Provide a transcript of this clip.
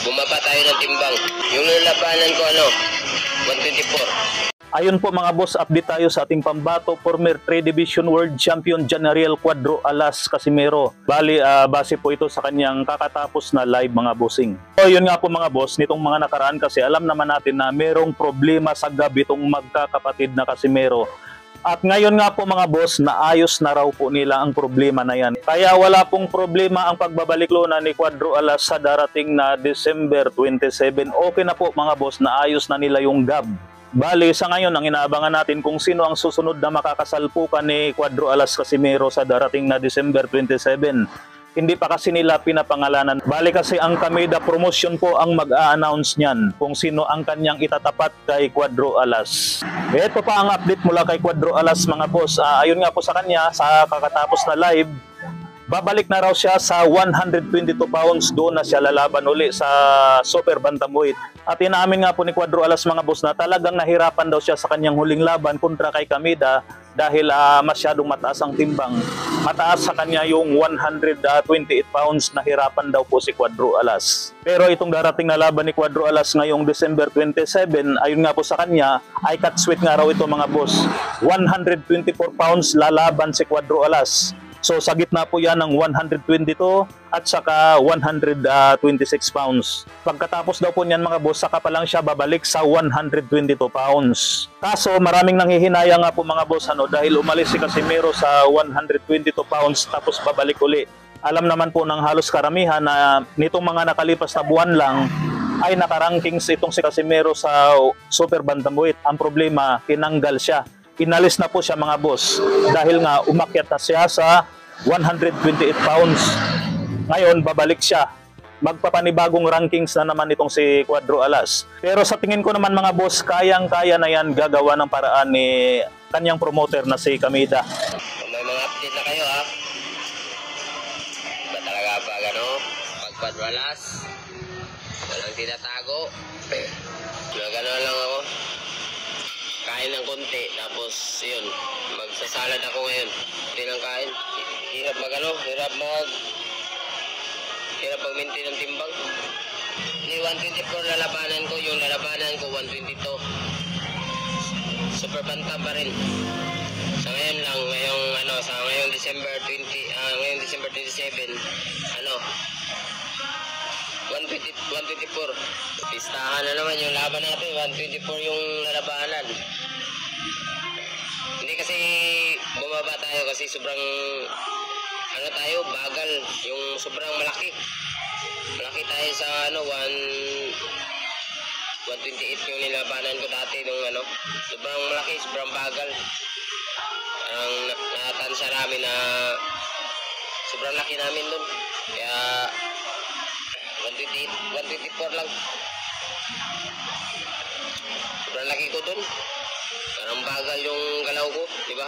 bumaba tayo ng timbang. Yung nalabanan ko 124. Ayun po mga boss, update tayo sa ating pambato, former 3 Division World Champion Janariel Cuadro Alas Casimero. Bali, base po ito sa kanyang kakatapos na live mga bossing. So yun nga po mga boss, nitong mga nakaraan kasi alam naman natin na merong problema sa gabi itong magkakapatid na Casimero. At ngayon nga po mga boss, naayos na raw po nila ang problema na yan. Kaya wala pong problema ang pagbabalik luna ni Cuadro Alas sa darating na December 27. Okay na po mga boss, naayos na nila yung gab. Bali, sa ngayon, ang inaabangan natin kung sino ang susunod na makakasalpukan ni Cuadro Alas Casimero sa darating na December 27. Hindi pa kasi nila pinapangalanan. Bali kasi ang Kameda Promotion po ang mag-a-announce niyan kung sino ang kanyang itatapat kay Cuadro Alas. Ito pa ang update mula kay Cuadro Alas mga boss. Ayun nga po sa kanya, sa kakatapos na live, babalik na raw siya sa 122 pounds, doon na siya lalaban uli sa Super Bantamweight. At inaamin nga po ni Cuadro Alas mga boss na talagang nahirapan daw siya sa kanyang huling laban kontra kay Kameda dahil masyadong mataas ang timbang. Mataas sa kanya yung 128 pounds, nahirapan daw po si Cuadro Alas. Pero itong darating na laban ni Cuadro Alas ngayong December 27, ayun nga po sa kanya, ay cut sweet nga raw ito mga boss. 124 pounds lalaban si Cuadro Alas. So sa gitna po yan ng 122 at saka 126 pounds. Pagkatapos daw po niyan mga boss, saka pa lang siya babalik sa 122 pounds. Kaso maraming nanghihinaya nga po mga boss dahil umalis si Casimero sa 122 pounds tapos babalik uli. Alam naman po ng halos karamihan na nitong mga nakalipas na buwan lang ay nakarankings itong si Casimero sa Super Bantamweight. Ang problema, tinanggal siya. Inalis na po siya mga boss dahil nga umakyat na siya sa 128 pounds. Ngayon babalik siya. Magpapanibagong rankings na naman itong si Cuadro Alas. Pero sa tingin ko naman mga boss, kayang-kaya na yan gagawa ng paraan ni kanyang promoter na si Kameda. May mga update na kayo Ba talaga ba pag Cuadro Alas, walang tinatago. Gano'n lang ako. Kain ng konti, tapos yun, magsasalad ako ngayon. Hindi lang kain. Hirap mag-maintain ng timbang. Hindi 124 lalabanan ko, yung lalabanan ko 122. Super bantam pa rin. Sa ngayon lang, ngayong December 27, 124. Pistahan na naman yung laban natin, 124 yung lalabanan. Hindi kasi bumaba tayo kasi sobrang bagal, yung sobrang malaki. Malaki tayo sa 128 yung nilabanan ko dati nung sobrang malaki, sobrang bagal. Parang natansya namin na sobrang laki namin dun. Kaya 124 lang. Sobrang laki ko dun. Parang bagal yung galaw ko, di ba?